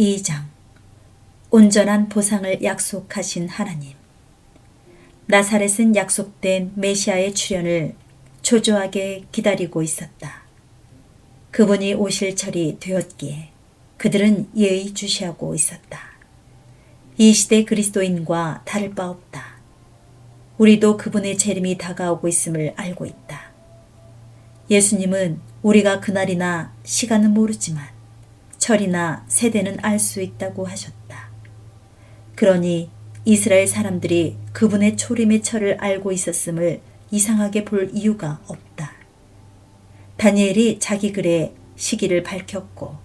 2장 온전한 보상을 약속하신 하나님. 나사렛은 약속된 메시아의 출현을 초조하게 기다리고 있었다. 그분이 오실 철이 되었기에 그들은 예의주시하고 있었다. 이 시대 그리스도인과 다를 바 없다. 우리도 그분의 재림이 다가오고 있음을 알고 있다. 예수님은 우리가 그날이나 시간은 모르지만 철이나 세대는 알 수 있다고 하셨다. 그러니 이스라엘 사람들이 그분의 초림의 철을 알고 있었음을 이상하게 볼 이유가 없다. 다니엘이 자기 글에 시기를 밝혔고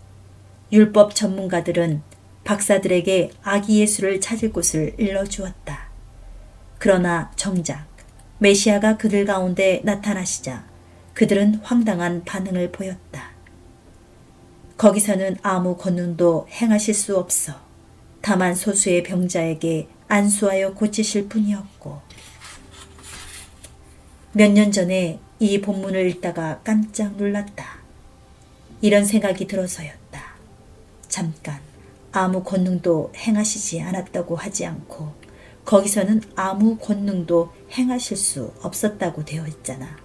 율법 전문가들은 박사들에게 아기 예수를 찾을 곳을 일러주었다. 그러나 정작 메시아가 그들 가운데 나타나시자 그들은 황당한 반응을 보였다. 거기서는 아무 권능도 행하실 수 없어 다만 소수의 병자에게 안수하여 고치실 뿐이었고, 몇 년 전에 이 본문을 읽다가 깜짝 놀랐다. 이런 생각이 들어서였다. 잠깐 아무 권능도 행하시지 않았다고 하지 않고 거기서는 아무 권능도 행하실 수 없었다고 되어 있잖아.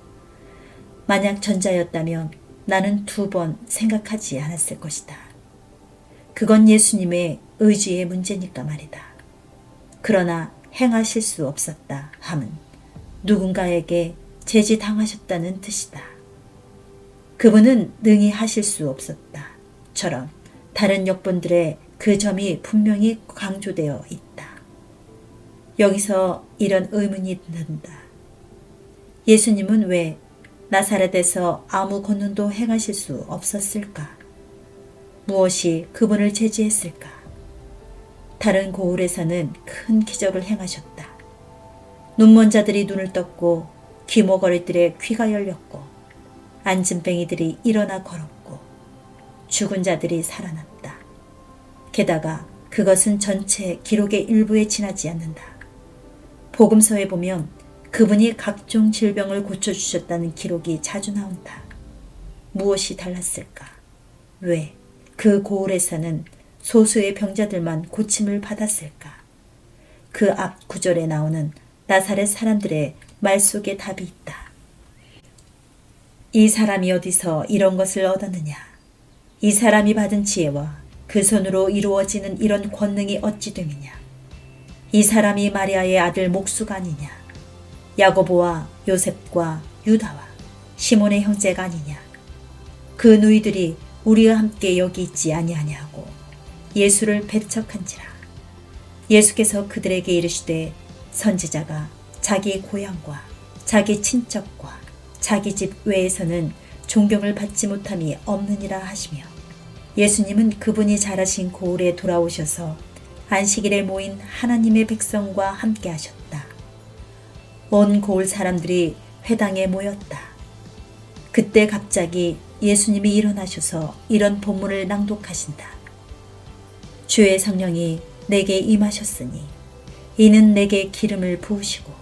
만약 전자였다면 나는 2번 생각하지 않았을 것이다. 그건 예수님의 의지의 문제니까 말이다. 그러나 행하실 수 없었다 함은 누군가에게 제지당하셨다는 뜻이다. 그분은 능히 하실 수 없었다 처럼 다른 역본들의 그 점이 분명히 강조되어 있다. 여기서 이런 의문이 든다. 예수님은 왜 나사렛에서 아무 권능도 행하실 수 없었을까? 무엇이 그분을 제지했을까? 다른 고을에서는 큰 기적을 행하셨다. 눈먼 자들이 눈을 떴고 귀머거리들의 귀가 열렸고 안진뱅이들이 일어나 걸었고 죽은 자들이 살아났다. 게다가 그것은 전체 기록의 일부에 지나지 않는다. 복음서에 보면 그분이 각종 질병을 고쳐주셨다는 기록이 자주 나온다. 무엇이 달랐을까? 왜 그 고을에서는 소수의 병자들만 고침을 받았을까? 그 앞 구절에 나오는 나사렛 사람들의 말 속에 답이 있다. 이 사람이 어디서 이런 것을 얻었느냐? 이 사람이 받은 지혜와 그 손으로 이루어지는 이런 권능이 어찌 됨이냐? 이 사람이 마리아의 아들 목수가 아니냐? 야고보와 요셉과 유다와 시몬의 형제가 아니냐? 그 누이들이 우리와 함께 여기 있지 아니하냐고 예수를 배척한지라. 예수께서 그들에게 이르시되 선지자가 자기 고향과 자기 친척과 자기 집 외에서는 존경을 받지 못함이 없느니라 하시며, 예수님은 그분이 자라신 고을에 돌아오셔서 안식일에 모인 하나님의 백성과 함께 하셨다. 온 고을 사람들이 회당에 모였다. 그때 갑자기 예수님이 일어나셔서 이런 본문을 낭독하신다. 주의 성령이 내게 임하셨으니 이는 내게 기름을 부으시고.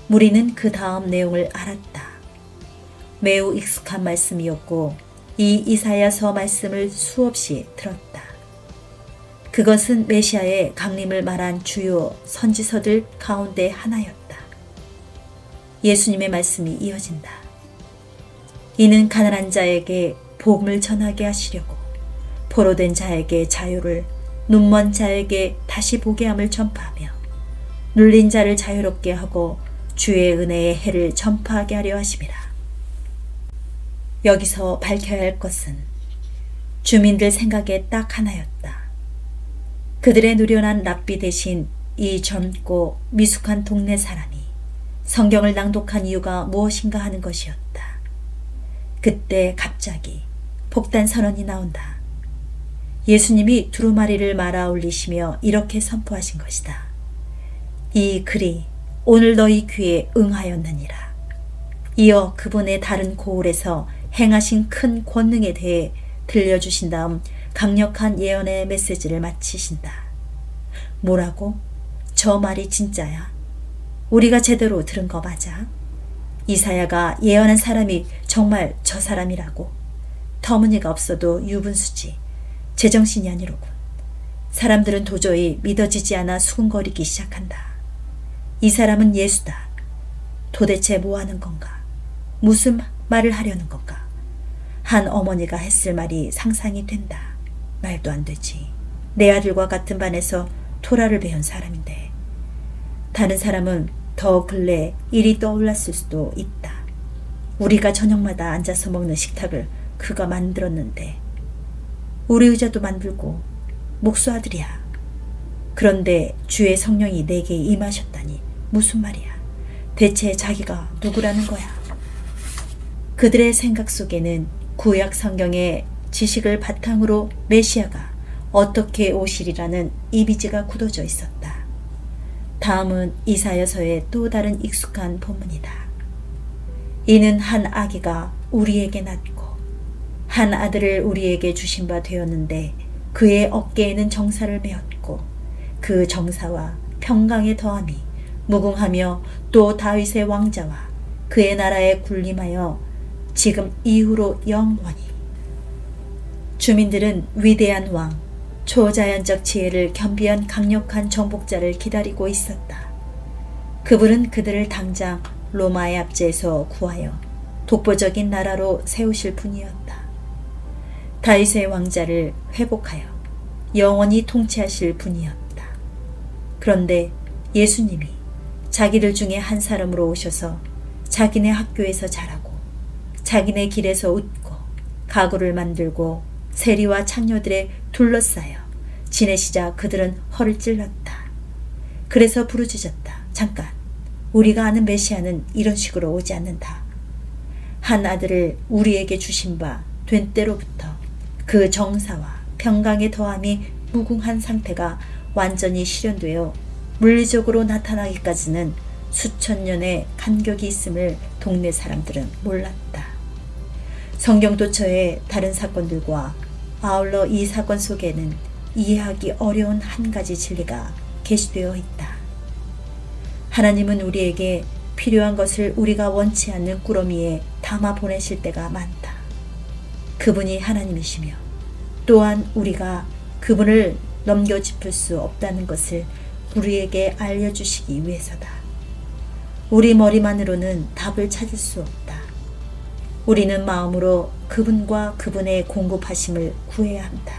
무리는 그 다음 내용을 알았다. 매우 익숙한 말씀이었고 이 이사야서 말씀을 수없이 들었다. 그것은 메시아의 강림을 말한 주요 선지서들 가운데 하나였다. 예수님의 말씀이 이어진다. 이는 가난한 자에게 복음을 전하게 하시려고 포로된 자에게 자유를, 눈먼 자에게 다시 보게 함을 전파하며 눌린 자를 자유롭게 하고 주의 은혜의 해를 전파하게 하려 하심이라. 여기서 밝혀야 할 것은 주민들 생각에 딱 하나였다. 그들의 누련한 랍비 대신 이 젊고 미숙한 동네 사람이 성경을 낭독한 이유가 무엇인가 하는 것이었다. 그때 갑자기 폭탄 선언이 나온다. 예수님이 두루마리를 말아 올리시며 이렇게 선포하신 것이다. 이 글이 오늘 너희 귀에 응하였느니라. 이어 그분의 다른 고을에서 행하신 큰 권능에 대해 들려주신 다음 강력한 예언의 메시지를 마치신다. 뭐라고? 저 말이 진짜야? 우리가 제대로 들은 거 맞아? 이사야가 예언한 사람이 정말 저 사람이라고? 터무니가 없어도 유분수지. 제정신이 아니로군. 사람들은 도저히 믿어지지 않아 수군거리기 시작한다. 이 사람은 예수다. 도대체 뭐 하는 건가? 무슨 말을 하려는 건가? 한 어머니가 했을 말이 상상이 된다. 말도 안 되지. 내 아들과 같은 반에서 토라를 배운 사람인데. 다른 사람은 더 근래 일이 떠올랐을 수도 있다. 우리가 저녁마다 앉아서 먹는 식탁을 그가 만들었는데 우리 의자도 만들고 목수 아들이야. 그런데 주의 성령이 내게 임하셨다니 무슨 말이야. 대체 자기가 누구라는 거야. 그들의 생각 속에는 구약 성경의 지식을 바탕으로 메시아가 어떻게 오시리라는 이미지가 굳어져 있었다. 다음은 이사야서의 또 다른 익숙한 본문이다. 이는 한 아기가 우리에게 낳고 한 아들을 우리에게 주신 바 되었는데 그의 어깨에는 정사를 메었고 그 정사와 평강의 더함이 무궁하며 또 다윗의 왕자와 그의 나라에 군림하여 지금 이후로 영원히. 주민들은 위대한 왕, 초자연적 지혜를 겸비한 강력한 정복자를 기다리고 있었다. 그분은 그들을 당장 로마의 압제에서 구하여 독보적인 나라로 세우실 분이었다. 다윗의 왕자를 회복하여 영원히 통치하실 분이었다. 그런데 예수님이 자기들 중에 한 사람으로 오셔서 자기네 학교에서 자라고 자기네 길에서 웃고 가구를 만들고 세리와 창녀들에 둘러싸여 지내시자 그들은 허를 찔렀다. 그래서 부르짖었다. 잠깐, 우리가 아는 메시아는 이런 식으로 오지 않는다. 한 아들을 우리에게 주신 바 된 때로부터 그 정사와 평강의 더함이 무궁한 상태가 완전히 실현되어 물리적으로 나타나기까지는 수천 년의 간격이 있음을 동네 사람들은 몰랐다. 성경 도처의 다른 사건들과 아울러 이 사건 속에는 이해하기 어려운 한 가지 진리가 게시되어 있다. 하나님은 우리에게 필요한 것을 우리가 원치 않는 꾸러미에 담아 보내실 때가 많다. 그분이 하나님이시며 또한 우리가 그분을 넘겨짚을 수 없다는 것을 우리에게 알려주시기 위해서다. 우리 머리만으로는 답을 찾을 수 없다. 우리는 마음으로 그분과 그분의 공급하심을 구해야 한다.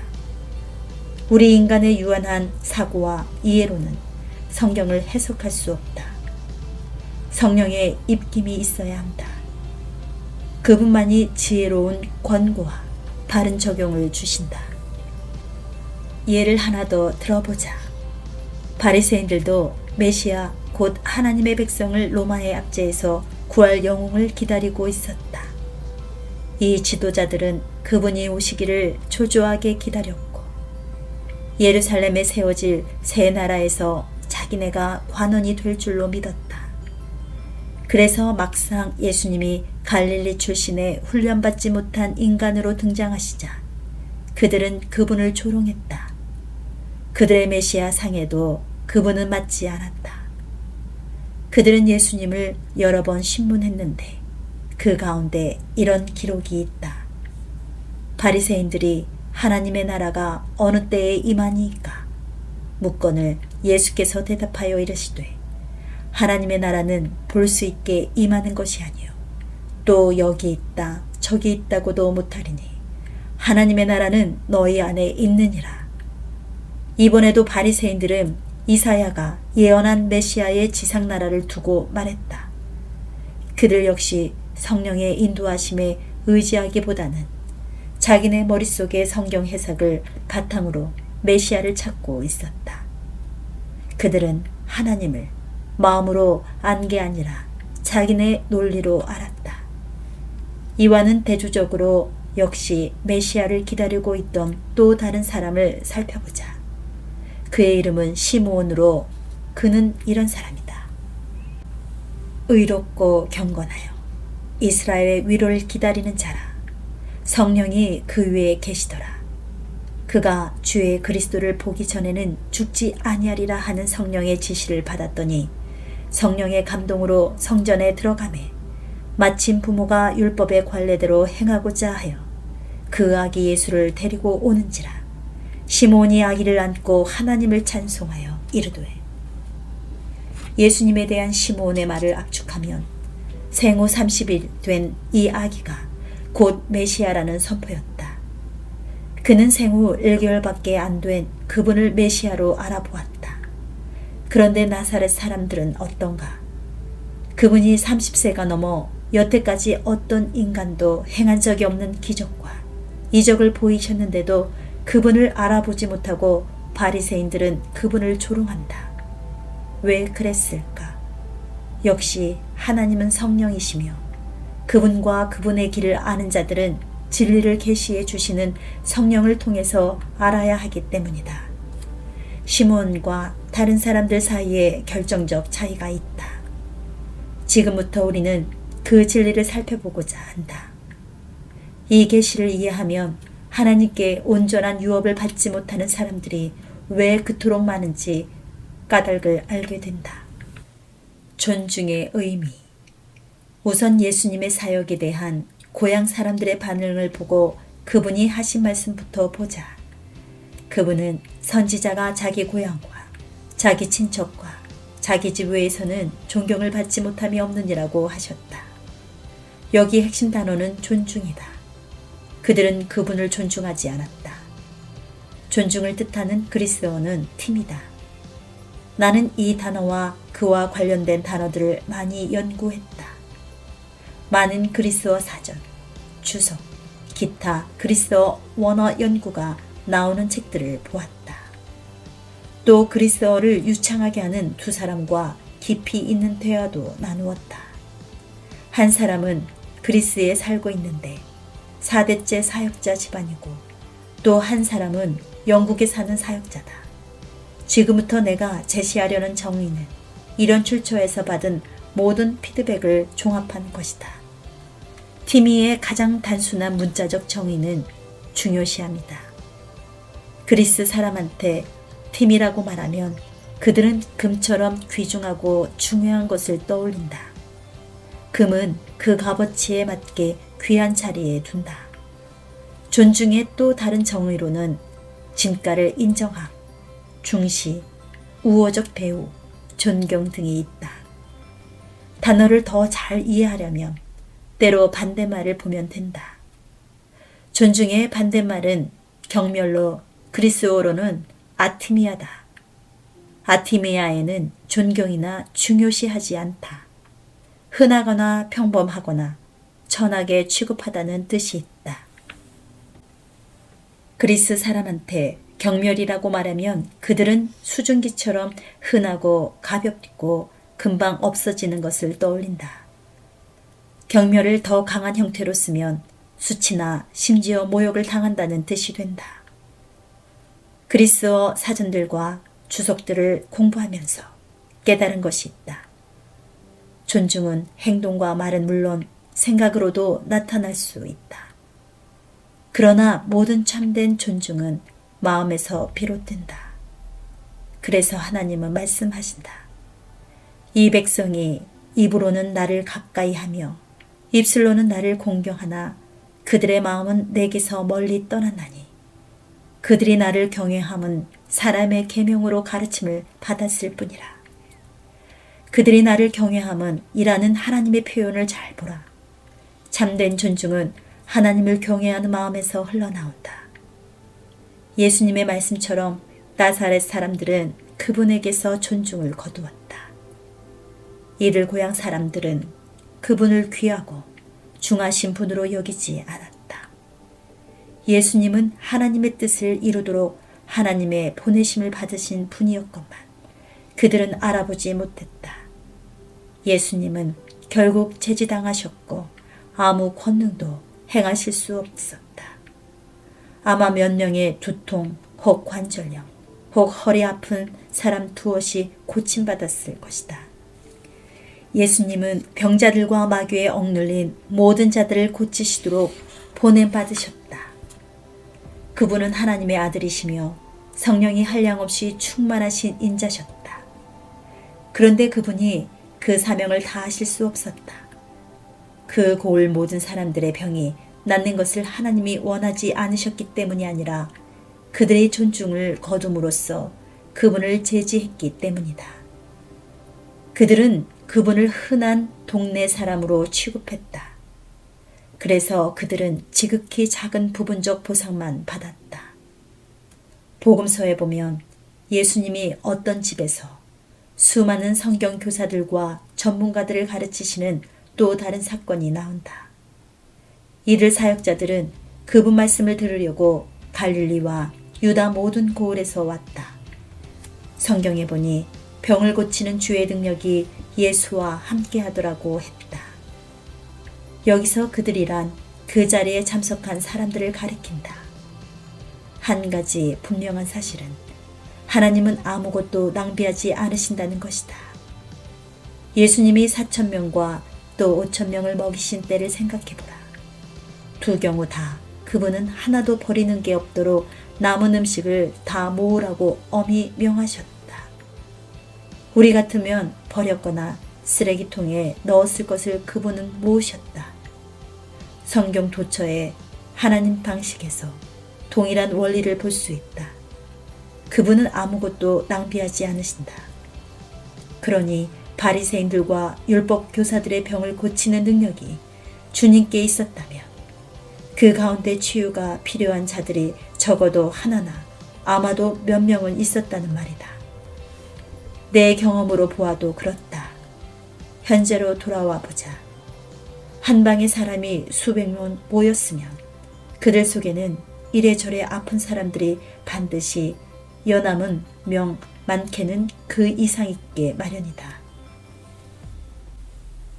우리 인간의 유한한 사고와 이해로는 성경을 해석할 수 없다. 성령의 입김이 있어야 한다. 그분만이 지혜로운 권고와 바른 적용을 주신다. 예를 하나 더 들어보자. 바리새인들도 메시아 곧 하나님의 백성을 로마의 압제에서 구할 영웅을 기다리고 있었다. 이 지도자들은 그분이 오시기를 초조하게 기다렸고 예루살렘에 세워질 새 나라에서 자기네가 관원이 될 줄로 믿었다. 그래서 막상 예수님이 갈릴리 출신의 훈련받지 못한 인간으로 등장하시자 그들은 그분을 조롱했다. 그들의 메시아 상에도 그분은 맞지 않았다. 그들은 예수님을 여러 번 신문했는데 그 가운데 이런 기록이 있다. 바리새인들이 하나님의 나라가 어느 때에 임하니까 묻건을 예수께서 대답하여 이르시되 하나님의 나라는 볼 수 있게 임하는 것이 아니요 또 여기 있다 저기 있다고도 못하리니 하나님의 나라는 너희 안에 있느니라. 이번에도 바리새인들은 이사야가 예언한 메시아의 지상나라를 두고 말했다. 그들 역시 성령의 인도하심에 의지하기보다는 자기네 머릿속의 성경 해석을 바탕으로 메시아를 찾고 있었다. 그들은 하나님을 마음으로 안 게 아니라 자기네 논리로 알았다. 이와는 대조적으로 역시 메시아를 기다리고 있던 또 다른 사람을 살펴보자. 그의 이름은 시므온으로 그는 이런 사람이다. 의롭고 경건하여 이스라엘의 위로를 기다리는 자라. 성령이 그 위에 계시더라. 그가 주의 그리스도를 보기 전에는 죽지 아니하리라 하는 성령의 지시를 받았더니 성령의 감동으로 성전에 들어가매 마침 부모가 율법의 관례대로 행하고자 하여 그 아기 예수를 데리고 오는지라. 시몬이 아기를 안고 하나님을 찬송하여 이르되, 예수님에 대한 시몬의 말을 압축하면 생후 30일 된 이 아기가 곧 메시아라는 선포였다. 그는 생후 1개월밖에 안 된 그분을 메시아로 알아보았다. 그런데 나사렛 사람들은 어떤가? 그분이 30세가 넘어 여태까지 어떤 인간도 행한 적이 없는 기적과 이적을 보이셨는데도 그분을 알아보지 못하고 바리새인들은 그분을 조롱한다. 왜 그랬을까? 역시 하나님은 성령이시며 그분과 그분의 길을 아는 자들은 진리를 계시해 주시는 성령을 통해서 알아야 하기 때문이다. 시몬과 다른 사람들 사이에 결정적 차이가 있다. 지금부터 우리는 그 진리를 살펴보고자 한다. 이 계시를 이해하면 하나님께 온전한 유업을 받지 못하는 사람들이 왜 그토록 많은지 까닭을 알게 된다. 존중의 의미. 우선 예수님의 사역에 대한 고향 사람들의 반응을 보고 그분이 하신 말씀부터 보자. 그분은 선지자가 자기 고향과 자기 친척과 자기 집 외에서는 존경을 받지 못함이 없느니라고 하셨다. 여기 핵심 단어는 존중이다. 그들은 그분을 존중하지 않았다. 존중을 뜻하는 그리스어는 팀이다. 나는 이 단어와 그와 관련된 단어들을 많이 연구했다. 많은 그리스어 사전, 주석, 기타 그리스어 원어 연구가 나오는 책들을 보았다. 또 그리스어를 유창하게 하는 두 사람과 깊이 있는 대화도 나누었다. 한 사람은 그리스에 살고 있는데 4대째 사역자 집안이고 또 한 사람은 영국에 사는 사역자다. 지금부터 내가 제시하려는 정의는 이런 출처에서 받은 모든 피드백을 종합한 것이다. 티미의 가장 단순한 문자적 정의는 중요시합니다. 그리스 사람한테 팀이라고 말하면 그들은 금처럼 귀중하고 중요한 것을 떠올린다. 금은 그 값어치에 맞게 귀한 자리에 둔다. 존중의 또 다른 정의로는 진가를 인정함, 중시, 우호적 배우, 존경 등이 있다. 단어를 더 잘 이해하려면 때로 반대말을 보면 된다. 존중의 반대말은 경멸로 그리스어로는 아티미아다. 아티미아에는 존경이나 중요시하지 않다. 흔하거나 평범하거나 천하게 취급하다는 뜻이 있다. 그리스 사람한테 경멸이라고 말하면 그들은 수증기처럼 흔하고 가볍고 금방 없어지는 것을 떠올린다. 경멸을 더 강한 형태로 쓰면 수치나 심지어 모욕을 당한다는 뜻이 된다. 그리스어 사전들과 주석들을 공부하면서 깨달은 것이 있다. 존중은 행동과 말은 물론 생각으로도 나타날 수 있다. 그러나 모든 참된 존중은 마음에서 비롯된다. 그래서 하나님은 말씀하신다. 이 백성이 입으로는 나를 가까이 하며 입술로는 나를 공경하나 그들의 마음은 내게서 멀리 떠났나니 그들이 나를 경외함은 사람의 계명으로 가르침을 받았을 뿐이라. 그들이 나를 경외함은 이라는 하나님의 표현을 잘 보라. 참된 존중은 하나님을 경외하는 마음에서 흘러나온다. 예수님의 말씀처럼 나사렛 사람들은 그분에게서 존중을 거두었다. 이들 고향 사람들은 그분을 귀하고 중하신 분으로 여기지 않았다. 예수님은 하나님의 뜻을 이루도록 하나님의 보내심을 받으신 분이었건만 그들은 알아보지 못했다. 예수님은 결국 제지당하셨고 아무 권능도 행하실 수 없었다. 아마 몇 명의 두통, 혹 관절염, 혹 허리 아픈 사람 두엇이 고침받았을 것이다. 예수님은 병자들과 마귀에 억눌린 모든 자들을 고치시도록 보냄받으셨다. 그분은 하나님의 아들이시며 성령이 한량없이 충만하신 인자셨다. 그런데 그분이 그 사명을 다하실 수 없었다. 그 고을 모든 사람들의 병이 낫는 것을 하나님이 원하지 않으셨기 때문이 아니라 그들의 존중을 거둠으로써 그분을 제지했기 때문이다. 그들은 그분을 흔한 동네 사람으로 취급했다. 그래서 그들은 지극히 작은 부분적 보상만 받았다. 복음서에 보면 예수님이 어떤 집에서 수많은 성경 교사들과 전문가들을 가르치시는 또 다른 사건이 나온다. 이들 사역자들은 그분 말씀을 들으려고 갈릴리와 유다 모든 고을에서 왔다. 성경에 보니 병을 고치는 주의 능력이 예수와 함께 하더라고 했다. 여기서 그들이란 그 자리에 참석한 사람들을 가리킨다. 한 가지 분명한 사실은 하나님은 아무것도 낭비하지 않으신다는 것이다. 예수님이 4,000명과 또 5,000명을 먹이신 때를 생각해보라. 두 경우 다 그분은 하나도 버리는 게 없도록 남은 음식을 다 모으라고 엄히 명하셨다. 우리 같으면 버렸거나 쓰레기통에 넣었을 것을 그분은 모으셨다. 성경 도처에 하나님 방식에서 동일한 원리를 볼 수 있다. 그분은 아무것도 낭비하지 않으신다. 그러니 바리새인들과 율법 교사들의 병을 고치는 능력이 주님께 있었다면 그 가운데 치유가 필요한 자들이 적어도 하나나 아마도 몇 명은 있었다는 말이다. 내 경험으로 보아도 그렇다. 현재로 돌아와 보자. 한 방에 사람이 수백 명 모였으면 그들 속에는 이래저래 아픈 사람들이 반드시 여남은 명, 많게는 그 이상 있게 마련이다.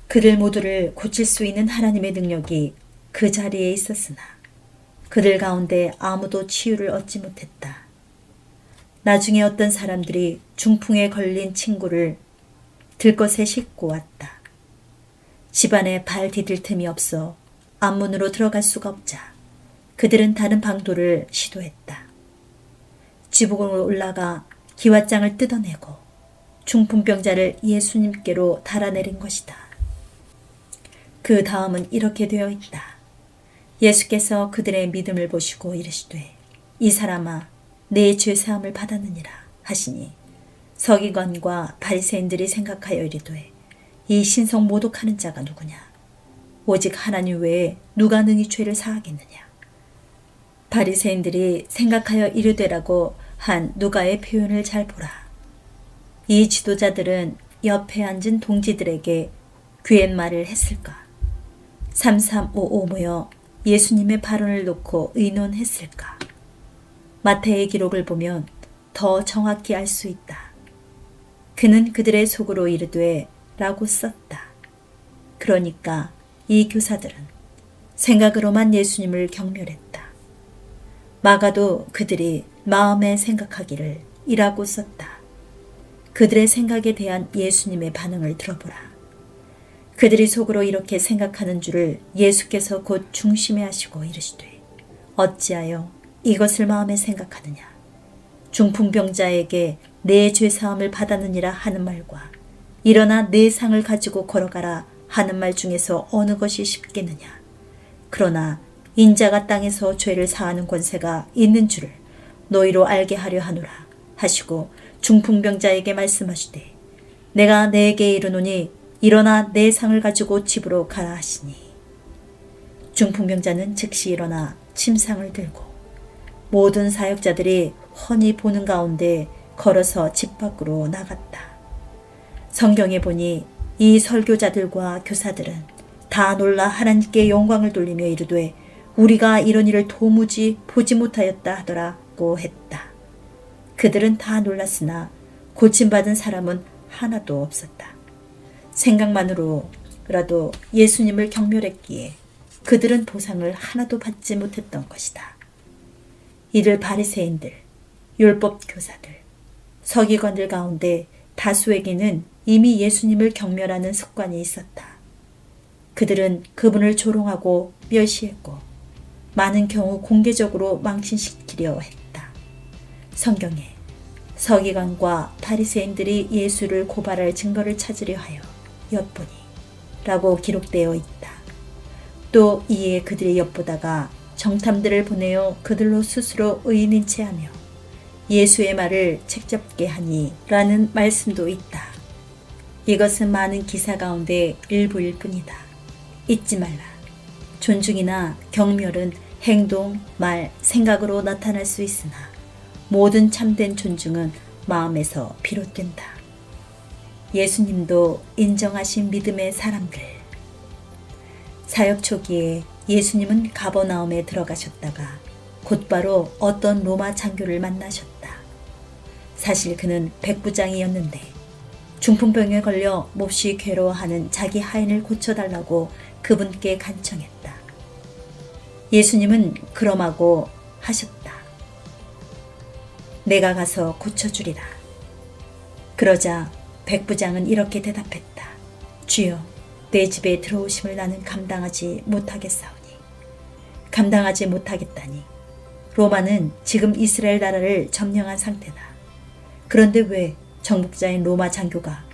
그들 모두를 고칠 수 있는 하나님의 능력이 그 자리에 있었으나 그들 가운데 아무도 치유를 얻지 못했다. 나중에 어떤 사람들이 중풍에 걸린 친구를 들것에 싣고 왔다. 집안에 발 디딜 틈이 없어 앞문으로 들어갈 수가 없자 그들은 다른 방도를 시도했다. 지붕으로 올라가 기왓장을 뜯어내고 중풍병자를 예수님께로 달아내린 것이다. 그 다음은 이렇게 되어 있다. 예수께서 그들의 믿음을 보시고 이르시되 이 사람아 내 죄사함을 받았느니라 하시니 서기관과 바리새인들이 생각하여 이르되 이 신성 모독하는 자가 누구냐? 오직 하나님 외에 누가 능히 죄를 사하겠느냐? 바리새인들이 생각하여 이르되라고 한 누가의 표현을 잘 보라. 이 지도자들은 옆에 앉은 동지들에게 귀옛말을 했을까? 3355 모여 예수님의 발언을 놓고 의논했을까? 마태의 기록을 보면 더 정확히 알 수 있다. 그는 그들의 속으로 이르되 라고 썼다. 그러니까 이 교사들은 생각으로만 예수님을 경멸했다. 마가도 그들이 마음에 생각하기를 이라고 썼다. 그들의 생각에 대한 예수님의 반응을 들어보라. 그들이 속으로 이렇게 생각하는 줄을 예수께서 곧 중심에 하시고 이르시되 어찌하여 이것을 마음에 생각하느냐. 중풍병자에게 내 죄사함을 받았느니라 하는 말과 일어나 내 상을 가지고 걸어가라 하는 말 중에서 어느 것이 쉽겠느냐. 그러나 인자가 땅에서 죄를 사하는 권세가 있는 줄을 너희로 알게 하려 하노라 하시고 중풍병자에게 말씀하시되 내가 내게 이르노니 일어나 내 상을 가지고 집으로 가라 하시니 중풍병자는 즉시 일어나 침상을 들고 모든 사역자들이 훤히 보는 가운데 걸어서 집 밖으로 나갔다. 성경에 보니 이 설교자들과 교사들은 다 놀라 하나님께 영광을 돌리며 이르되 우리가 이런 일을 도무지 보지 못하였다 하더라고 했다. 그들은 다 놀랐으나 고침받은 사람은 하나도 없었다. 생각만으로라도 예수님을 경멸했기에 그들은 보상을 하나도 받지 못했던 것이다. 이들 바리새인들, 율법 교사들, 서기관들 가운데 다수에게는 이미 예수님을 경멸하는 습관이 있었다. 그들은 그분을 조롱하고 멸시했고 많은 경우 공개적으로 망신시키려 했다. 성경에 서기관과 바리새인들이 예수를 고발할 증거를 찾으려 하여 엿보니 라고 기록되어 있다. 또 이에 그들이 엿보다가 정탐들을 보내어 그들로 스스로 의인인 체하며 예수의 말을 책잡게 하니 라는 말씀도 있다. 이것은 많은 기사 가운데 일부일 뿐이다. 잊지 말라. 존중이나 경멸은 행동, 말, 생각으로 나타날 수 있으나 모든 참된 존중은 마음에서 비롯된다. 예수님도 인정하신 믿음의 사람들. 사역 초기에 예수님은 가버나움에 들어가셨다가 곧바로 어떤 로마 장교를 만나셨다. 사실 그는 백부장이었는데 중풍병에 걸려 몹시 괴로워하는 자기 하인을 고쳐달라고 그분께 간청했다. 예수님은 그럼하고 하셨다. 내가 가서 고쳐주리라. 그러자 백부장은 이렇게 대답했다. 주여, 내 집에 들어오심을 나는 감당하지 못하겠사오니. 감당하지 못하겠다니. 로마는 지금 이스라엘 나라를 점령한 상태다. 그런데 왜 정복자인 로마 장교가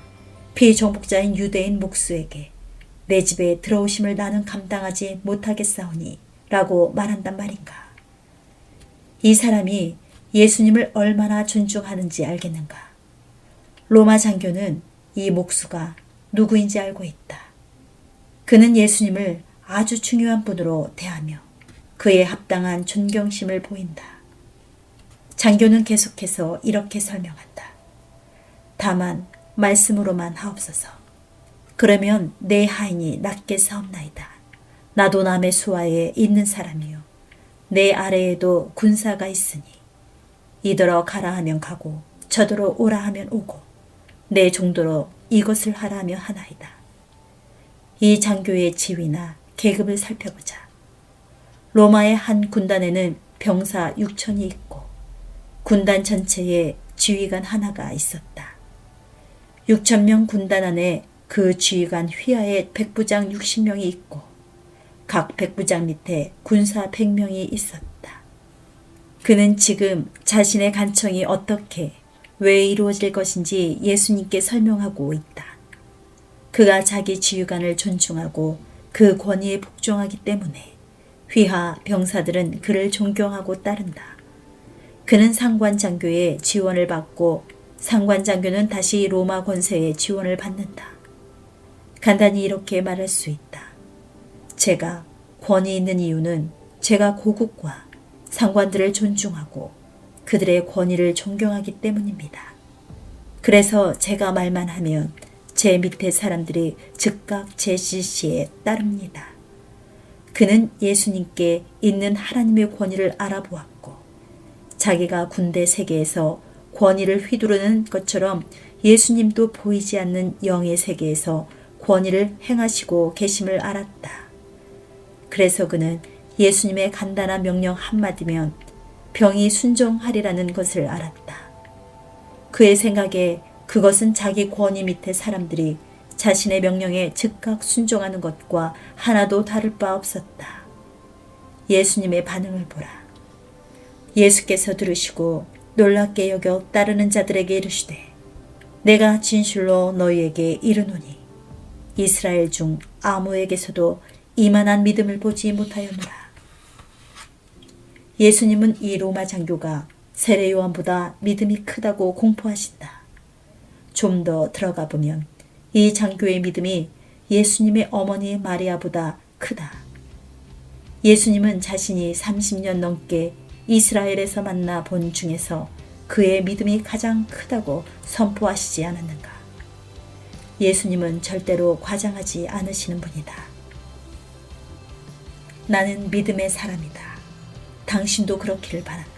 비정복자인 유대인 목수에게 내 집에 들어오심을 나는 감당하지 못하겠사오니 라고 말한단 말인가. 이 사람이 예수님을 얼마나 존중하는지 알겠는가. 로마 장교는 이 목수가 누구인지 알고 있다. 그는 예수님을 아주 중요한 분으로 대하며 그에 합당한 존경심을 보인다. 장교는 계속해서 이렇게 설명한다. 다만 말씀으로만 하옵소서. 그러면 내 하인이 낮게 사옵나이다. 나도 남의 수하에 있는 사람이요. 내 아래에도 군사가 있으니 이더러 가라 하면 가고 저더러 오라 하면 오고 내 종도로 이것을 하라 하며 하나이다. 이 장교의 지위나 계급을 살펴보자. 로마의 한 군단에는 병사 6천이 있고 군단 전체에 지휘관 하나가 있었다. 6,000명 군단 안에 그 지휘관 휘하에 백부장 60명이 있고 각 백부장 밑에 군사 100명이 있었다. 그는 지금 자신의 간청이 어떻게 왜 이루어질 것인지 예수님께 설명하고 있다. 그가 자기 지휘관을 존중하고 그 권위에 복종하기 때문에 휘하 병사들은 그를 존경하고 따른다. 그는 상관장교의 지원을 받고 상관장교는 다시 로마 권세의 지원을 받는다. 간단히 이렇게 말할 수 있다. 제가 권위 있는 이유는 제가 고국과 상관들을 존중하고 그들의 권위를 존경하기 때문입니다. 그래서 제가 말만 하면 제 밑에 사람들이 즉각 제 지시에 따릅니다. 그는 예수님께 있는 하나님의 권위를 알아보았고 자기가 군대 세계에서 권위를 휘두르는 것처럼 예수님도 보이지 않는 영의 세계에서 권위를 행하시고 계심을 알았다. 그래서 그는 예수님의 간단한 명령 한마디면 병이 순종하리라는 것을 알았다. 그의 생각에 그것은 자기 권위 밑에 사람들이 자신의 명령에 즉각 순종하는 것과 하나도 다를 바 없었다. 예수님의 반응을 보라. 예수께서 들으시고 놀랍게 여겨 따르는 자들에게 이르시되 내가 진실로 너희에게 이르노니 이스라엘 중 아무에게서도 이만한 믿음을 보지 못하였노라. 예수님은 이 로마 장교가 세례 요한보다 믿음이 크다고 공포하신다. 좀 더 들어가 보면 이 장교의 믿음이 예수님의 어머니 마리아보다 크다. 예수님은 자신이 30년 넘게 이스라엘에서 만나 본 중에서 그의 믿음이 가장 크다고 선포하시지 않았는가. 예수님은 절대로 과장하지 않으시는 분이다. 나는 믿음의 사람이다. 당신도 그렇기를 바란다.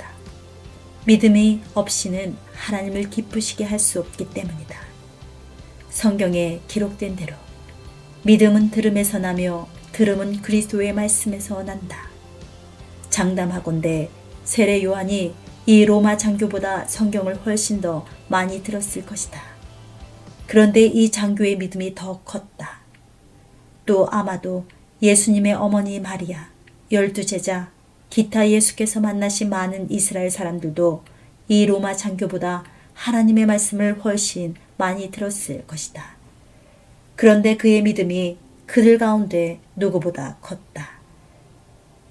믿음이 없이는 하나님을 기쁘시게 할 수 없기 때문이다. 성경에 기록된 대로 믿음은 들음에서 나며 들음은 그리스도의 말씀에서 난다. 장담하건대 세례 요한이 이 로마 장교보다 성경을 훨씬 더 많이 들었을 것이다. 그런데 이 장교의 믿음이 더 컸다. 또 아마도 예수님의 어머니 마리아, 12제자, 기타 예수께서 만나신 많은 이스라엘 사람들도 이 로마 장교보다 하나님의 말씀을 훨씬 많이 들었을 것이다. 그런데 그의 믿음이 그들 가운데 누구보다 컸다.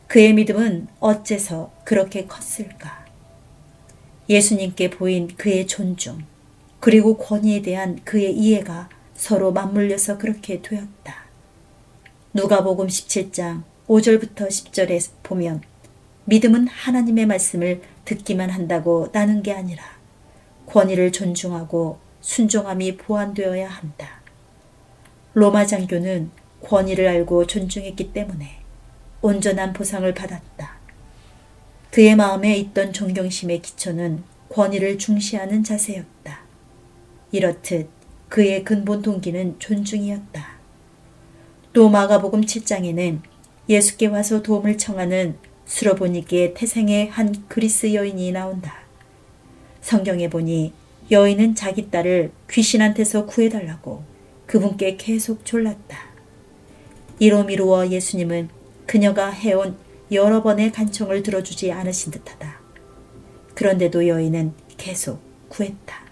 그의 믿음은 어째서 그렇게 컸을까? 예수님께 보인 그의 존중, 그리고 권위에 대한 그의 이해가 서로 맞물려서 그렇게 되었다. 누가복음 17장 5절부터 10절에 보면 믿음은 하나님의 말씀을 듣기만 한다고 나는 게 아니라 권위를 존중하고 순종함이 보완되어야 한다. 로마 장교는 권위를 알고 존중했기 때문에 온전한 보상을 받았다. 그의 마음에 있던 존경심의 기초는 권위를 중시하는 자세였다. 이렇듯 그의 근본 동기는 존중이었다. 또 마가복음 7장에는 예수께 와서 도움을 청하는 수로보니게 태생의 한 그리스 여인이 나온다. 성경에 보니 여인은 자기 딸을 귀신한테서 구해달라고 그분께 계속 졸랐다. 이로 미루어 예수님은 그녀가 해온 여러 번의 간청을 들어주지 않으신 듯하다. 그런데도 여인은 계속 구했다.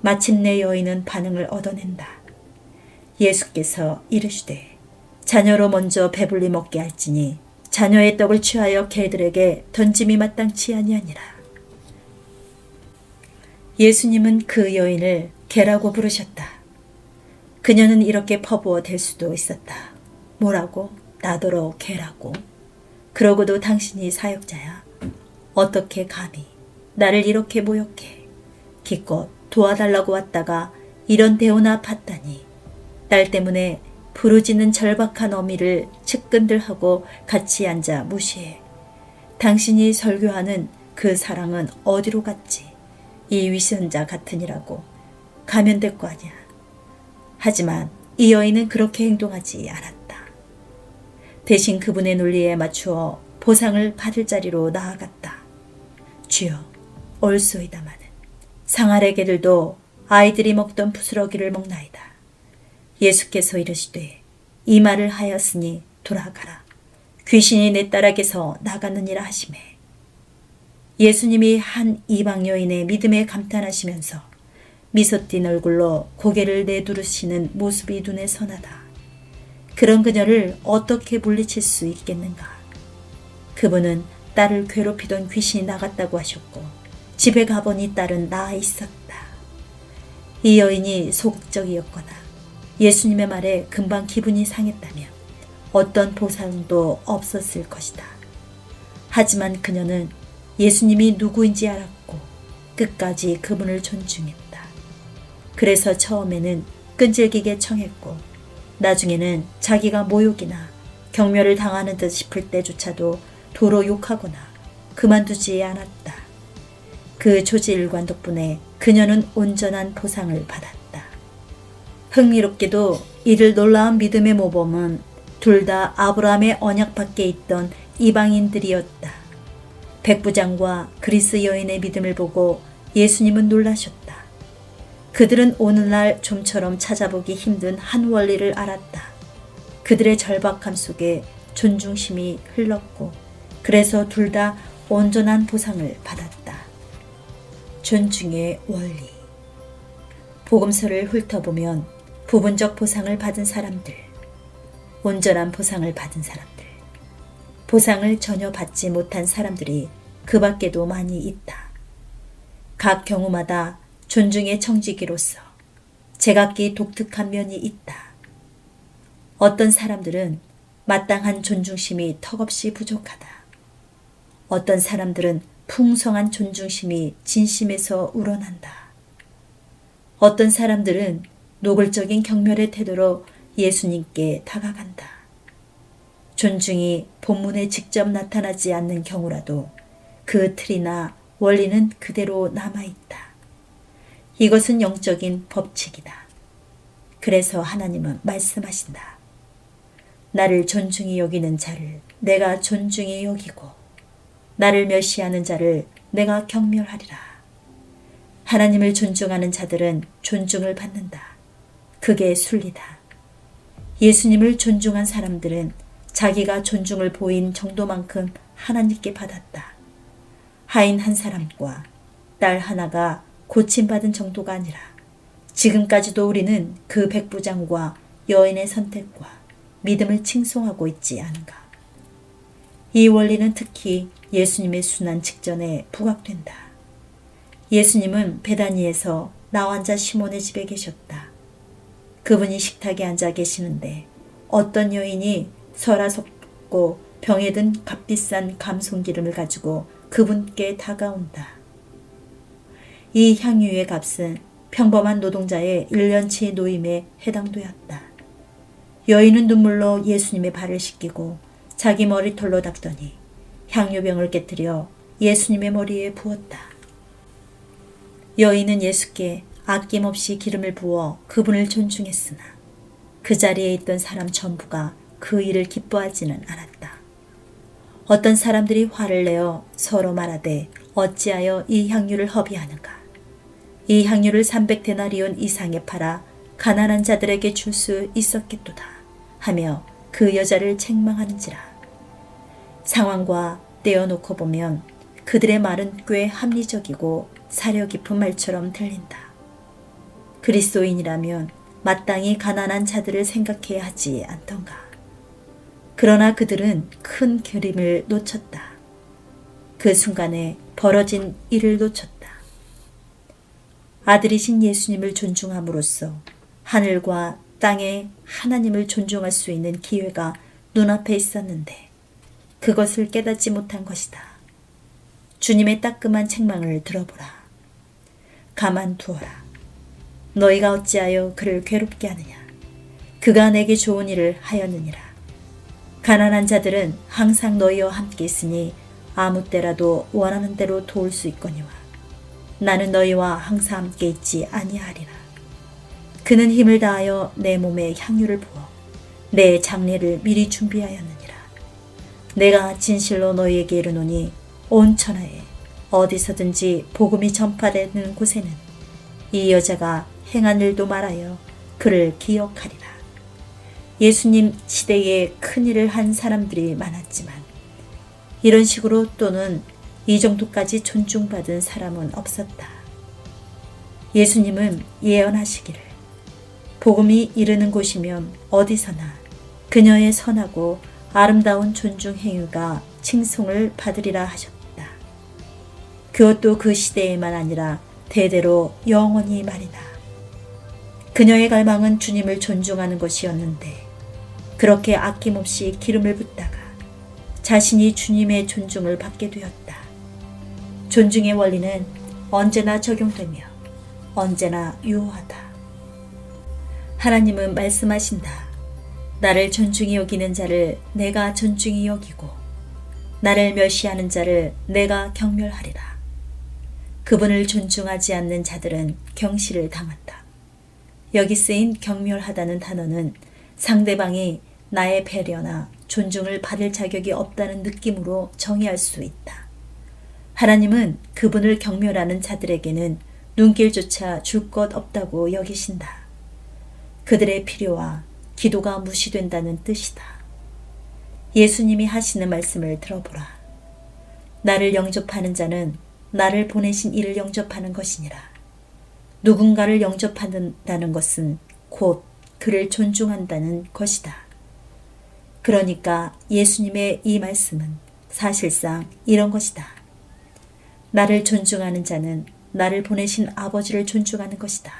마침내 여인은 반응을 얻어낸다. 예수께서 이르시되 자녀로 먼저 배불리 먹게 할지니 자녀의 떡을 취하여 개들에게 던짐이 마땅치 아니하니라. 예수님은 그 여인을 개라고 부르셨다. 그녀는 이렇게 퍼부어 댈 수도 있었다. 뭐라고? 나더러 개라고? 그러고도 당신이 사역자야. 어떻게 감히 나를 이렇게 모욕해. 기껏 도와달라고 왔다가 이런 대우나 받다니. 딸 때문에 부르짖는 절박한 어미를 측근들하고 같이 앉아 무시해. 당신이 설교하는 그 사랑은 어디로 갔지? 이 위선자 같으니라고 가면 될 거 아니야. 하지만 이 여인은 그렇게 행동하지 않았다. 대신 그분의 논리에 맞추어 보상을 받을 자리로 나아갔다. 주여, 올소이다마는 상아래 개들도 아이들이 먹던 부스러기를 먹나이다. 예수께서 이르시되 이 말을 하였으니 돌아가라. 귀신이 내 딸에게서 나가느니라 하시매. 예수님이 한 이방 여인의 믿음에 감탄하시면서 미소 띤 얼굴로 고개를 내두르시는 모습이 눈에 선하다. 그런 그녀를 어떻게 물리칠 수 있겠는가. 그분은 딸을 괴롭히던 귀신이 나갔다고 하셨고 집에 가보니 딸은 나아 있었다. 이 여인이 소극적이었거나 예수님의 말에 금방 기분이 상했다면 어떤 보상도 없었을 것이다. 하지만 그녀는 예수님이 누구인지 알았고 끝까지 그분을 존중했다. 그래서 처음에는 끈질기게 청했고 나중에는 자기가 모욕이나 경멸을 당하는 듯 싶을 때조차도 도로 욕하거나 그만두지 않았다. 그 조지일관 덕분에 그녀는 온전한 보상을 받았다. 흥미롭게도 이를 놀라운 믿음의 모범은 둘 다 아브라함의 언약 밖에 있던 이방인들이었다. 백부장과 그리스 여인의 믿음을 보고 예수님은 놀라셨다. 그들은 오늘날 좀처럼 찾아보기 힘든 한 원리를 알았다. 그들의 절박함 속에 존중심이 흘렀고 그래서 둘 다 온전한 보상을 받았다. 존중의 원리. 복음서를 훑어보면 부분적 보상을 받은 사람들, 온전한 보상을 받은 사람들, 보상을 전혀 받지 못한 사람들이 그 밖에도 많이 있다. 각 경우마다 존중의 청지기로서 제각기 독특한 면이 있다. 어떤 사람들은 마땅한 존중심이 턱없이 부족하다. 어떤 사람들은 풍성한 존중심이 진심에서 우러난다. 어떤 사람들은 노골적인 경멸의 태도로 예수님께 다가간다. 존중이 본문에 직접 나타나지 않는 경우라도 그 틀이나 원리는 그대로 남아있다. 이것은 영적인 법칙이다. 그래서 하나님은 말씀하신다. 나를 존중히 여기는 자를 내가 존중히 여기고 나를 멸시하는 자를 내가 경멸하리라. 하나님을 존중하는 자들은 존중을 받는다. 그게 순리다. 예수님을 존중한 사람들은 자기가 존중을 보인 정도만큼 하나님께 받았다. 하인 한 사람과 딸 하나가 고침받은 정도가 아니라 지금까지도 우리는 그 백부장과 여인의 선택과 믿음을 칭송하고 있지 않은가. 이 원리는 특히 예수님의 순환 직전에 부각된다. 예수님은 베다니에서 나환자 시몬의 집에 계셨다. 그분이 식탁에 앉아 계시는데 어떤 여인이 설화석고 병에 든 값비싼 감송기름을 가지고 그분께 다가온다. 이 향유의 값은 평범한 노동자의 1년치 노임에 해당되었다. 여인은 눈물로 예수님의 발을 씻기고 자기 머리털로 닦더니 향유병을 깨뜨려 예수님의 머리에 부었다. 여인은 예수께 아낌없이 기름을 부어 그분을 존중했으나 그 자리에 있던 사람 전부가 그 일을 기뻐하지는 않았다. 어떤 사람들이 화를 내어 서로 말하되 어찌하여 이 향유를 허비하는가? 이 향유를 300데나리온 이상에 팔아 가난한 자들에게 줄 수 있었겠도다 하며 그 여자를 책망하는지라. 상황과 떼어놓고 보면 그들의 말은 꽤 합리적이고 사려 깊은 말처럼 들린다. 그리스도인이라면 마땅히 가난한 자들을 생각해야 하지 않던가. 그러나 그들은 큰 그림을 놓쳤다. 그 순간에 벌어진 일을 놓쳤다. 아들이신 예수님을 존중함으로써 하늘과 땅에 하나님을 존중할 수 있는 기회가 눈앞에 있었는데 그것을 깨닫지 못한 것이다. 주님의 따끔한 책망을 들어보라. 가만두어라. 너희가 어찌하여 그를 괴롭게 하느냐. 그가 내게 좋은 일을 하였느니라. 가난한 자들은 항상 너희와 함께 있으니 아무 때라도 원하는 대로 도울 수 있거니와 나는 너희와 항상 함께 있지 아니하리라. 그는 힘을 다하여 내 몸에 향유를 부어 내 장례를 미리 준비하였느니라. 내가 진실로 너희에게 이르노니 온 천하에 어디서든지 복음이 전파되는 곳에는 이 여자가 행한 일도 말하여 그를 기억하리라. 예수님 시대에 큰 일을 한 사람들이 많았지만 이런 식으로 또는 이 정도까지 존중받은 사람은 없었다. 예수님은 예언하시기를 복음이 이르는 곳이면 어디서나 그녀의 선하고 아름다운 존중 행위가 칭송을 받으리라 하셨다. 그것도 그 시대에만 아니라 대대로 영원히 말이다. 그녀의 갈망은 주님을 존중하는 것이었는데 그렇게 아낌없이 기름을 붓다가 자신이 주님의 존중을 받게 되었다. 존중의 원리는 언제나 적용되며 언제나 유효하다. 하나님은 말씀하신다. 나를 존중히 여기는 자를 내가 존중히 여기고 나를 멸시하는 자를 내가 경멸하리라. 그분을 존중하지 않는 자들은 경시를 당한다. 여기 쓰인 경멸하다는 단어는 상대방이 나의 배려나 존중을 받을 자격이 없다는 느낌으로 정의할 수 있다. 하나님은 그분을 경멸하는 자들에게는 눈길조차 줄 것 없다고 여기신다. 그들의 필요와 기도가 무시된다는 뜻이다. 예수님이 하시는 말씀을 들어보라. 나를 영접하는 자는 나를 보내신 이를 영접하는 것이니라. 누군가를 영접한다는 것은 곧 그를 존중한다는 것이다. 그러니까 예수님의 이 말씀은 사실상 이런 것이다. 나를 존중하는 자는 나를 보내신 아버지를 존중하는 것이다.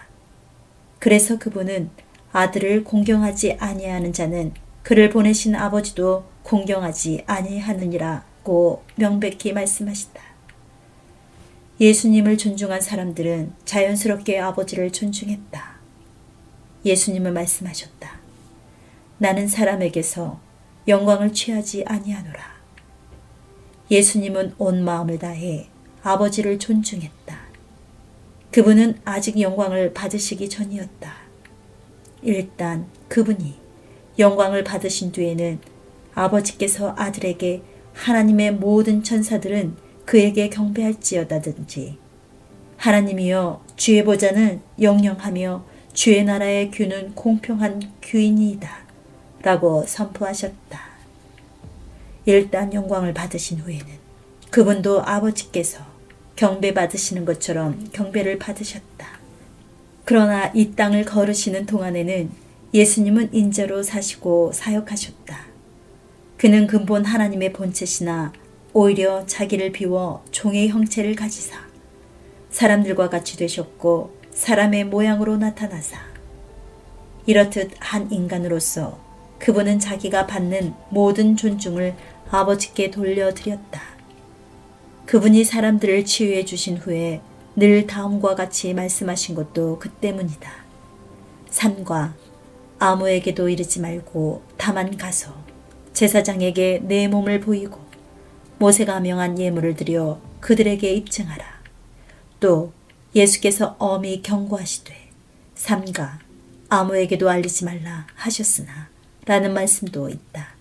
그래서 그분은 아들을 공경하지 아니하는 자는 그를 보내신 아버지도 공경하지 아니하느니라고 명백히 말씀하신다. 예수님을 존중한 사람들은 자연스럽게 아버지를 존중했다. 예수님은 말씀하셨다. 나는 사람에게서 영광을 취하지 아니하노라. 예수님은 온 마음을 다해 아버지를 존중했다. 그분은 아직 영광을 받으시기 전이었다. 일단 그분이 영광을 받으신 뒤에는 아버지께서 아들에게 하나님의 모든 천사들은 그에게 경배할지어다든지 하나님이여 주의 보좌는 영영하며 주의 나라의 규는 공평한 규이니이다 라고 선포하셨다. 일단 영광을 받으신 후에는 그분도 아버지께서 경배받으시는 것처럼 경배를 받으셨다. 그러나 이 땅을 걸으시는 동안에는 예수님은 인자로 사시고 사역하셨다. 그는 근본 하나님의 본체시나 오히려 자기를 비워 종의 형체를 가지사 사람들과 같이 되셨고 사람의 모양으로 나타나사 이렇듯 한 인간으로서 그분은 자기가 받는 모든 존중을 아버지께 돌려드렸다. 그분이 사람들을 치유해 주신 후에 늘 다음과 같이 말씀하신 것도 그 때문이다. 3과 아무에게도 이르지 말고 다만 가서 제사장에게 내 몸을 보이고 모세가 명한 예물을 드려 그들에게 입증하라. 또 예수께서 엄히 경고하시되 3가 아무에게도 알리지 말라 하셨으나 라는 말씀도 있다.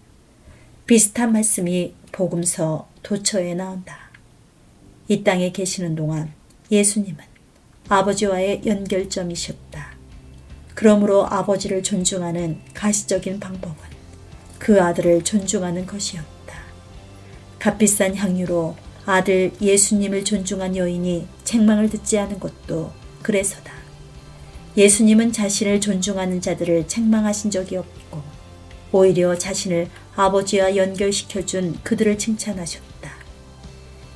비슷한 말씀이 복음서 도처에 나온다. 이 땅에 계시는 동안 예수님은 아버지와의 연결점이셨다. 그러므로 아버지를 존중하는 가시적인 방법은 그 아들을 존중하는 것이었다. 값비싼 향유로 아들 예수님을 존중한 여인이 책망을 듣지 않은 것도 그래서다. 예수님은 자신을 존중하는 자들을 책망하신 적이 없고 오히려 자신을 아버지와 연결시켜준 그들을 칭찬하셨다.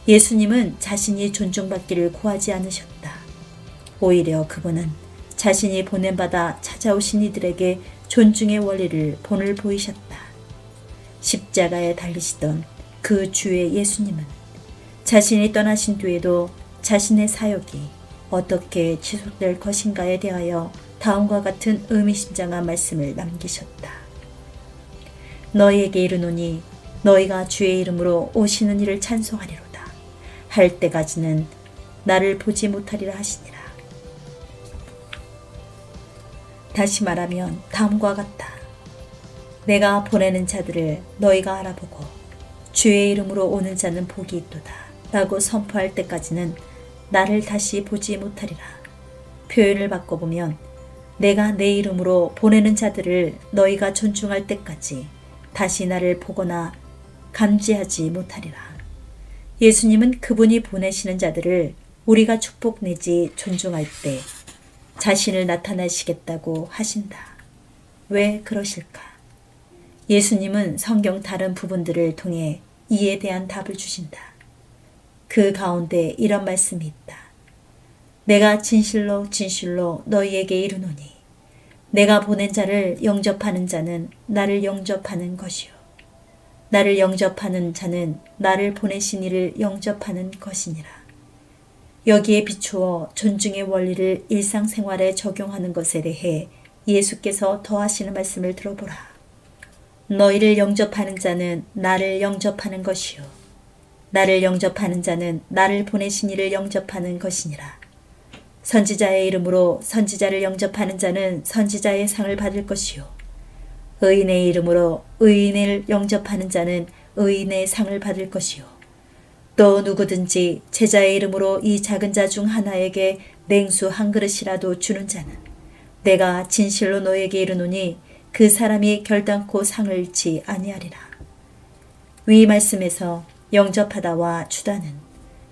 예수님은 자신이 존중받기를 구하지 않으셨다. 오히려 그분은 자신이 보냄받아 찾아오신 이들에게 존중의 원리를 본을 보이셨다. 십자가에 달리시던 그 주의 예수님은 자신이 떠나신 뒤에도 자신의 사역이 어떻게 지속될 것인가에 대하여 다음과 같은 의미심장한 말씀을 남기셨다. 너희에게 이르노니 너희가 주의 이름으로 오시는 이를 찬송하리로다. 할 때까지는 나를 보지 못하리라 하시니라. 다시 말하면 다음과 같다. 내가 보내는 자들을 너희가 알아보고 주의 이름으로 오는 자는 복이 있도다 라고 선포할 때까지는 나를 다시 보지 못하리라. 표현을 바꿔보면 내가 내 이름으로 보내는 자들을 너희가 존중할 때까지 다시 나를 보거나 감지하지 못하리라. 예수님은 그분이 보내시는 자들을 우리가 축복 내지 존중할 때 자신을 나타내시겠다고 하신다. 왜 그러실까? 예수님은 성경 다른 부분들을 통해 이에 대한 답을 주신다. 그 가운데 이런 말씀이 있다. 내가 진실로 진실로 너희에게 이르노니 내가 보낸 자를 영접하는 자는 나를 영접하는 것이요 나를 영접하는 자는 나를 보내신 이를 영접하는 것이니라. 여기에 비추어 존중의 원리를 일상생활에 적용하는 것에 대해 예수께서 더하시는 말씀을 들어보라. 너희를 영접하는 자는 나를 영접하는 것이요 나를 영접하는 자는 나를 보내신 이를 영접하는 것이니라. 선지자의 이름으로 선지자를 영접하는 자는 선지자의 상을 받을 것이요 의인의 이름으로 의인을 영접하는 자는 의인의 상을 받을 것이요 또 누구든지 제자의 이름으로 이 작은 자 중 하나에게 냉수 한 그릇이라도 주는 자는 내가 진실로 너에게 이르노니 그 사람이 결단코 상을 잃지 아니하리라. 위 말씀에서 영접하다와 주다는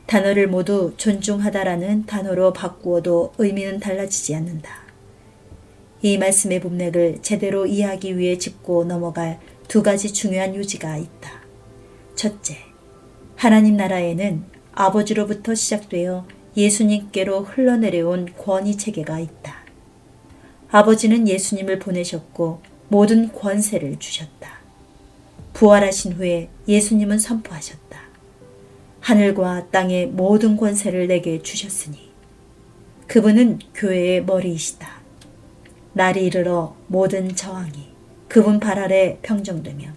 단어를 모두 존중하다라는 단어로 바꾸어도 의미는 달라지지 않는다. 이 말씀의 문맥을 제대로 이해하기 위해 짚고 넘어갈 두 가지 중요한 요지가 있다. 첫째, 하나님 나라에는 아버지로부터 시작되어 예수님께로 흘러내려온 권위 체계가 있다. 아버지는 예수님을 보내셨고 모든 권세를 주셨다. 부활하신 후에 예수님은 선포하셨다. 하늘과 땅의 모든 권세를 내게 주셨으니 그분은 교회의 머리이시다. 날이 이르러 모든 저항이 그분 발 아래 평정되면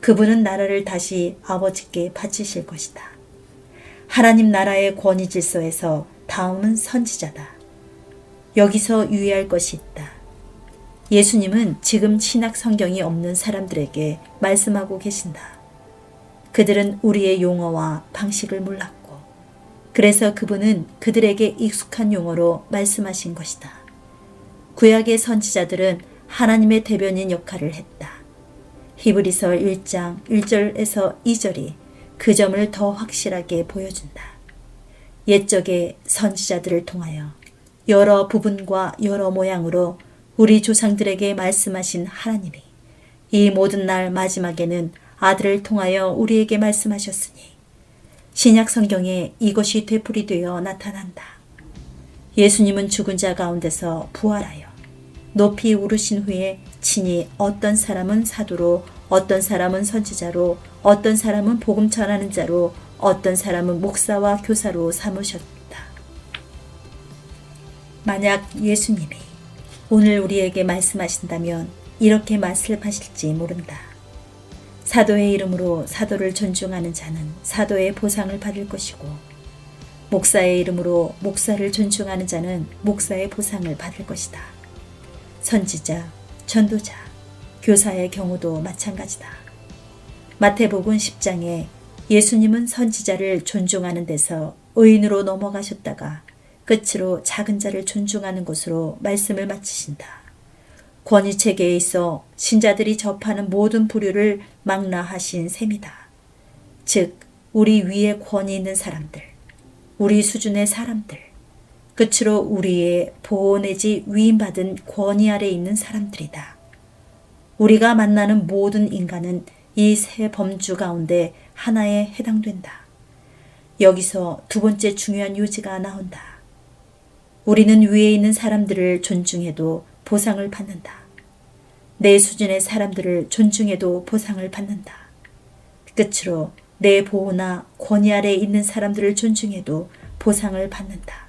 그분은 나라를 다시 아버지께 바치실 것이다. 하나님 나라의 권위 질서에서 다음은 선지자다. 여기서 유의할 것이 있다. 예수님은 지금 신약 성경이 없는 사람들에게 말씀하고 계신다. 그들은 우리의 용어와 방식을 몰랐고 그래서 그분은 그들에게 익숙한 용어로 말씀하신 것이다. 구약의 선지자들은 하나님의 대변인 역할을 했다. 히브리서 1장 1절에서 2절이 그 점을 더 확실하게 보여준다. 옛적의 선지자들을 통하여 여러 부분과 여러 모양으로 우리 조상들에게 말씀하신 하나님이 이 모든 날 마지막에는 아들을 통하여 우리에게 말씀하셨으니 신약 성경에 이것이 되풀이되어 나타난다. 예수님은 죽은 자 가운데서 부활하여 높이 오르신 후에 친히 어떤 사람은 사도로, 어떤 사람은 선지자로, 어떤 사람은 복음 전하는 자로, 어떤 사람은 목사와 교사로 삼으셨다. 만약 예수님이 오늘 우리에게 말씀하신다면 이렇게 말씀하실지 모른다. 사도의 이름으로 사도를 존중하는 자는 사도의 보상을 받을 것이고, 목사의 이름으로 목사를 존중하는 자는 목사의 보상을 받을 것이다. 선지자, 전도자, 교사의 경우도 마찬가지다. 마태복음 10장에 예수님은 선지자를 존중하는 데서 의인으로 넘어가셨다가 끝으로 작은 자를 존중하는 것으로 말씀을 마치신다. 권위체계에 있어 신자들이 접하는 모든 부류를 망라하신 셈이다. 즉, 우리 위에 권위 있는 사람들, 우리 수준의 사람들, 끝으로 우리의 보호 내지 위임받은 권위 아래 있는 사람들이다. 우리가 만나는 모든 인간은 이 세 범주 가운데 하나에 해당된다. 여기서 두 번째 중요한 요지가 나온다. 우리는 위에 있는 사람들을 존중해도 보상을 받는다. 내 수준의 사람들을 존중해도 보상을 받는다. 끝으로 내 보호나 권위 아래 있는 사람들을 존중해도 보상을 받는다.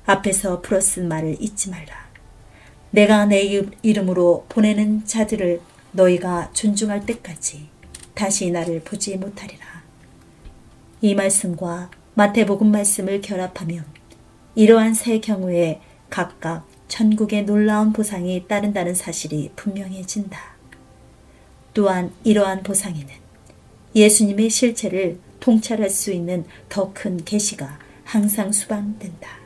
앞에서 풀어쓴 말을 잊지 말라. 내가 내 이름으로 보내는 자들을 너희가 존중할 때까지 다시 나를 보지 못하리라. 이 말씀과 마태복음 말씀을 결합하면 이러한 세 경우에 각각 천국의 놀라운 보상이 따른다는 사실이 분명해진다. 또한 이러한 보상에는 예수님의 실체를 통찰할 수 있는 더 큰 계시가 항상 수반된다.